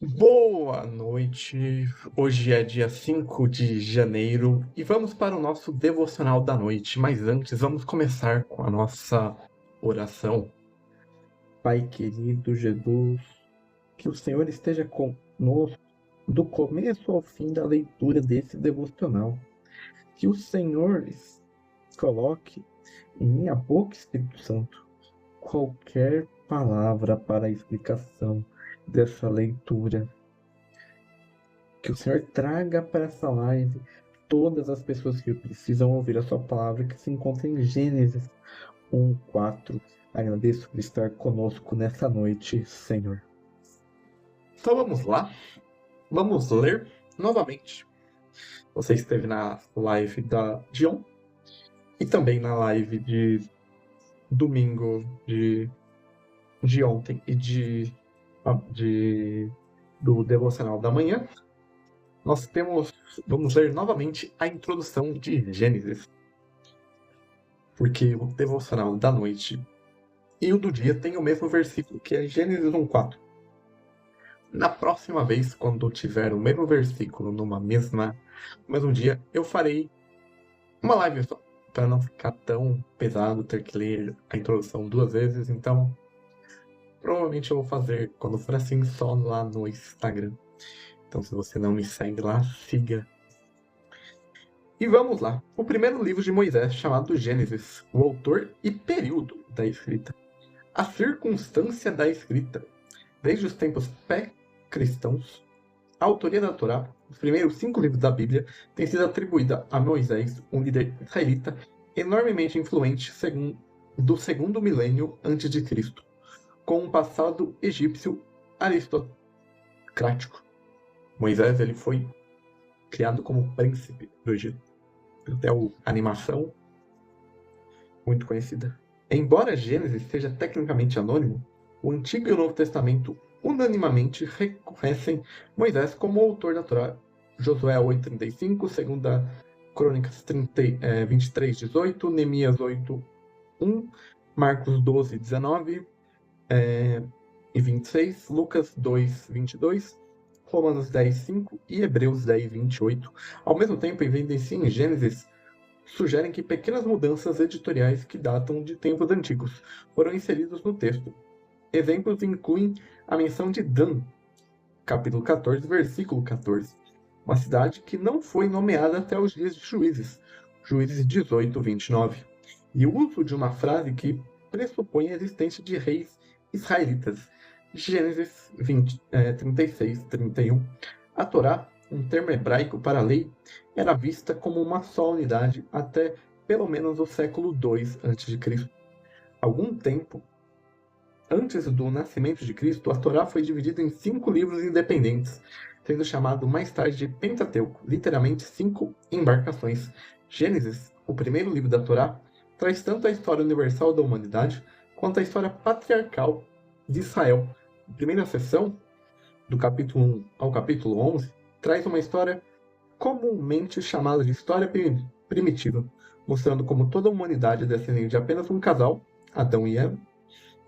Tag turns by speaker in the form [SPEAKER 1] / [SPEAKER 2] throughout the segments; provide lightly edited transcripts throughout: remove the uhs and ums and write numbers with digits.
[SPEAKER 1] Boa noite. Hoje é dia 5 de janeiro e vamos para o nosso devocional da noite. Mas antes, vamos começar com a nossa oração. Pai querido Jesus, que o Senhor esteja conosco do começo ao fim da leitura desse devocional. Que o Senhor coloque em minha boca, Espírito Santo, qualquer palavra para a explicação dessa leitura. Que o Senhor traga para essa live todas as pessoas que precisam ouvir a sua palavra, que se encontra em Gênesis 1:4. Agradeço por estar conosco nessa noite, Senhor. Então vamos lá, vamos ler novamente. Você esteve na live de ontem e também na live de domingo de ontem e do devocional da manhã. Vamos ler novamente a introdução de Gênesis, porque o devocional da noite e o do dia tem o mesmo versículo, que é Gênesis 1:4. Na próxima vez, quando tiver o mesmo versículo no mesmo dia, eu farei uma live só, para não ficar tão pesado ter que ler a introdução duas vezes. Então, provavelmente eu vou fazer, quando for assim, só lá no Instagram. Então, se você não me segue lá, siga. E vamos lá. O primeiro livro de Moisés, chamado Gênesis, o autor e período da escrita. A circunstância da escrita. Desde os tempos pré-cristãos, a autoria da Torá, os primeiros 5 livros da Bíblia, tem sido atribuída a Moisés, um líder israelita enormemente influente do segundo milênio antes de Cristo, com um passado egípcio aristocrático. Moisés ele foi criado como príncipe do Egito. Até a animação muito conhecida. Embora Gênesis seja tecnicamente anônimo, o Antigo e o Novo Testamento unanimamente reconhecem Moisés como o autor da Torá. Josué 8:35, 2 Crônicas 23:18, Neemias 8:1, Marcos 12:19 e 26, Lucas 2:22, Romanos 10:5 e Hebreus 10:28. Ao mesmo tempo, evidenciam em Gênesis sugerem que pequenas mudanças editoriais que datam de tempos antigos foram inseridos no texto. Exemplos incluem a menção de Dan, capítulo 14, versículo 14, uma cidade que não foi nomeada até os dias de Juízes, Juízes 18:29, e o uso de uma frase que pressupõe a existência de reis israelitas, Gênesis 36:31. A Torá, um termo hebraico para lei, era vista como uma só unidade até pelo menos o século II a.C. Algum tempo antes do nascimento de Cristo, a Torá foi dividida em 5 livros independentes, sendo chamado mais tarde de Pentateuco, literalmente 5 embarcações. Gênesis, o primeiro livro da Torá, traz tanto a história universal da humanidade quanto a história patriarcal de Israel. A primeira seção, do capítulo 1 ao capítulo 11, traz uma história comumente chamada de história primitiva, mostrando como toda a humanidade é descendente de apenas um casal, Adão e Eva,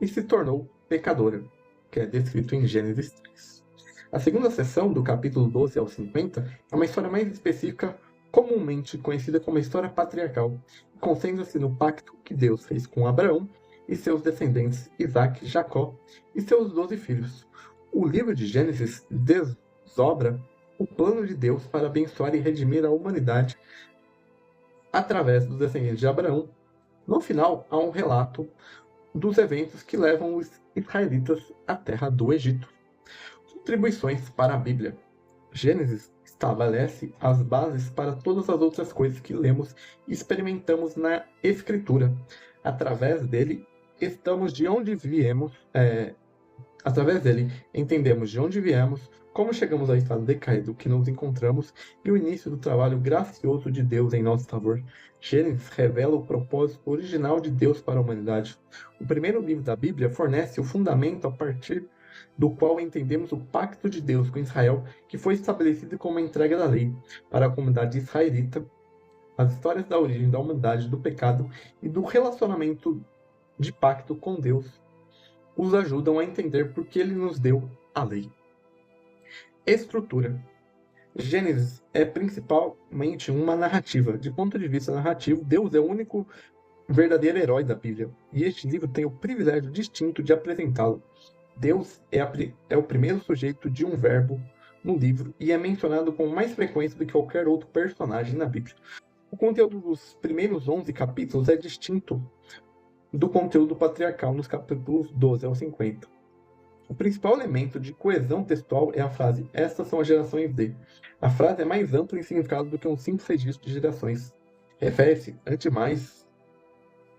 [SPEAKER 1] e se tornou pecadora, que é descrito em Gênesis 3. A segunda seção, do capítulo 12 ao 50, é uma história mais específica, comumente conhecida como a história patriarcal, e concentra-se no pacto que Deus fez com Abraão e seus descendentes Isaac, Jacó e seus 12 filhos. O livro de Gênesis desdobra o plano de Deus para abençoar e redimir a humanidade através dos descendentes de Abraão. No final, há um relato dos eventos que levam os israelitas à terra do Egito. Contribuições para a Bíblia. Gênesis estabelece as bases para todas as outras coisas que lemos e experimentamos na Escritura. Através dele, através dele, entendemos de onde viemos, como chegamos ao estado decaído que nos encontramos e o início do trabalho gracioso de Deus em nosso favor. Gênesis revela o propósito original de Deus para a humanidade. O primeiro livro da Bíblia fornece o fundamento a partir do qual entendemos o pacto de Deus com Israel, que foi estabelecido como a entrega da lei para a comunidade israelita, as histórias da origem da humanidade, do pecado e do relacionamento de pacto com Deus os ajudam a entender por que ele nos deu a lei. estrutura. Gênesis é principalmente uma narrativa. De ponto de vista narrativo, Deus é o único verdadeiro herói da Bíblia, e este livro tem o privilégio distinto de apresentá-lo. Deus é o primeiro sujeito de um verbo no livro e é mencionado com mais frequência do que qualquer outro personagem na Bíblia. O conteúdo dos primeiros 11 capítulos é distinto do conteúdo patriarcal nos capítulos 12 ao 50. O principal elemento de coesão textual é a frase "Estas são as gerações de". A frase é mais ampla em significado do que um simples registro de gerações. Refere-se, antes de mais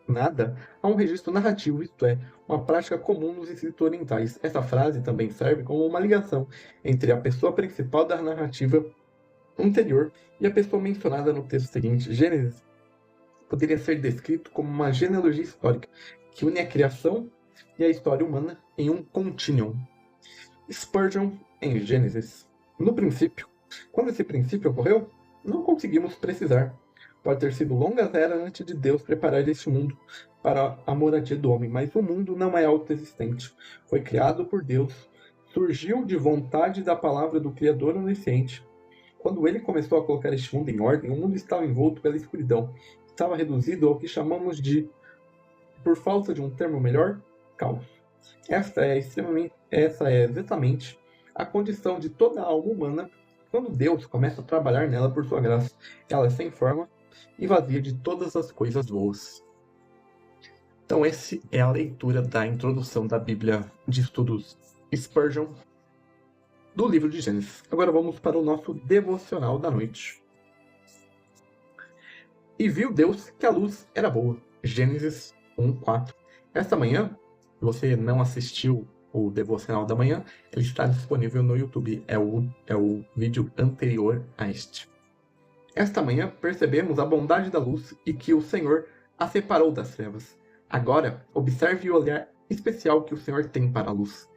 [SPEAKER 1] nada, a um registro narrativo, isto é, uma prática comum nos escritos orientais. Essa frase também serve como uma ligação entre a pessoa principal da narrativa anterior e a pessoa mencionada no texto seguinte. Gênesis poderia ser descrito como uma genealogia histórica que une a criação e a história humana em um contínuo. Spurgeon em Gênesis. No princípio. Quando esse princípio ocorreu, não conseguimos precisar. Pode ter sido longas eras antes de Deus preparar este mundo para a moradia do homem, mas o mundo não é autoexistente. Foi criado por Deus, surgiu de vontade da palavra do Criador onisciente. Quando ele começou a colocar este mundo em ordem, o mundo estava envolto pela escuridão. Estava reduzido ao que chamamos de, por falta de um termo melhor, caos. Essa é exatamente a condição de toda a alma humana quando Deus começa a trabalhar nela por sua graça. Ela é sem forma e vazia de todas as coisas boas. Então, essa é a leitura da introdução da Bíblia de Estudos Spurgeon do livro de Gênesis. Agora vamos para o nosso devocional da noite. E viu Deus que a luz era boa. Gênesis 1:4. Esta manhã, se você não assistiu o devocional da manhã, ele está disponível no YouTube. É o vídeo anterior a este. Esta manhã percebemos a bondade da luz e que o Senhor a separou das trevas. Agora, observe o olhar especial que o Senhor tem para a luz.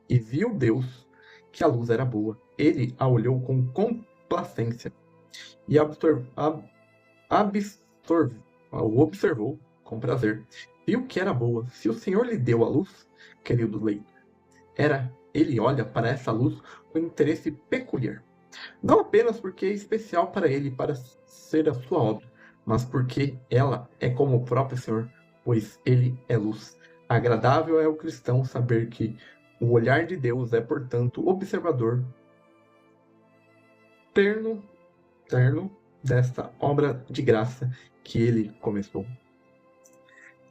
[SPEAKER 1] E viu Deus que a luz era boa. Ele a olhou com complacência e observou com prazer. Viu que era boa. Se o Senhor lhe deu a luz, querido leitor, ele olha para essa luz com interesse peculiar. Não apenas porque é especial para ele para ser a sua obra, mas porque ela é como o próprio Senhor, pois ele é luz. Agradável é o cristão saber que o olhar de Deus é, portanto, observador terno desta obra de graça que ele começou.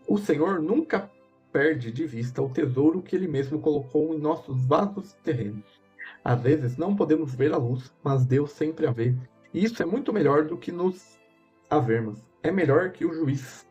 [SPEAKER 1] O Senhor nunca perde de vista o tesouro que ele mesmo colocou em nossos vasos terrenos. Às vezes não podemos ver a luz, mas Deus sempre a vê. E isso é muito melhor do que nos a vermos. É melhor que o juiz.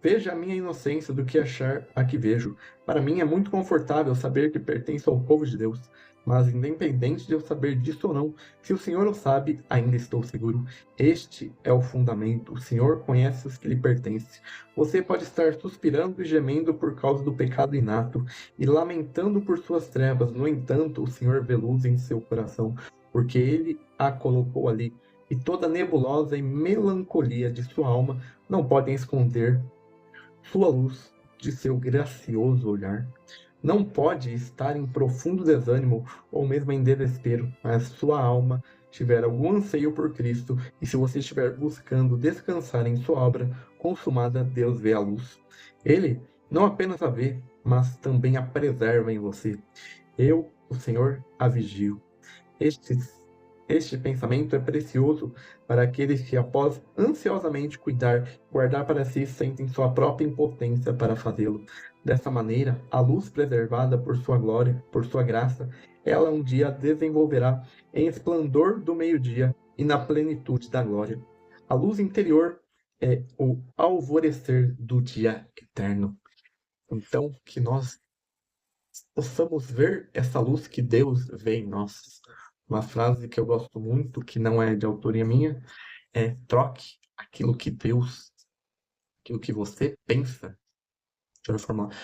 [SPEAKER 1] Veja a minha inocência do que achar a que vejo. Para mim é muito confortável saber que pertenço ao povo de Deus. Mas independente de eu saber disso ou não, se o Senhor o sabe, ainda estou seguro. Este é o fundamento. O Senhor conhece os que lhe pertencem. Você pode estar suspirando e gemendo por causa do pecado inato e lamentando por suas trevas. No entanto, o Senhor vê luz em seu coração, porque ele a colocou ali. E toda nebulosa e melancolia de sua alma não podem esconder sua luz de seu gracioso olhar. Não pode estar em profundo desânimo ou mesmo em desespero, mas sua alma tiver algum anseio por Cristo, e se você estiver buscando descansar em sua obra consumada, Deus vê a luz. Ele não apenas a vê, mas também a preserva em você. Eu, o Senhor, a vigio. Este pensamento é precioso para aqueles que, após ansiosamente cuidar e guardar para si, sentem sua própria impotência para fazê-lo. Dessa maneira, a luz preservada por sua glória, por sua graça, ela um dia desenvolverá em esplendor do meio-dia e na plenitude da glória. A luz interior é o alvorecer do dia eterno. Então, que nós possamos ver essa luz que Deus vê em nós. Uma frase que eu gosto muito, que não é de autoria minha, é: troque aquilo que você pensa. Deixa eu reformular.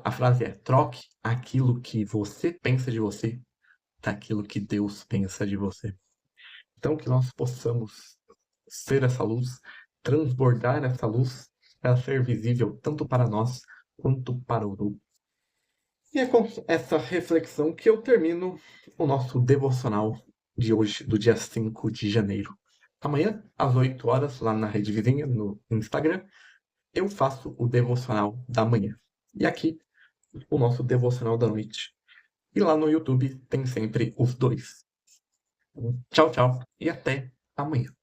[SPEAKER 1] A frase é: troque aquilo que você pensa de você daquilo que Deus pensa de você. Então, que nós possamos ser essa luz, transbordar essa luz, para ser visível tanto para nós quanto para o outro. E é com essa reflexão que eu termino o nosso devocional de hoje, do dia 5 de janeiro. Amanhã, às 8 horas, lá na Rede Vizinha, no Instagram, eu faço o devocional da manhã. E aqui, o nosso devocional da noite. E lá no YouTube tem sempre os dois. Tchau, tchau e até amanhã.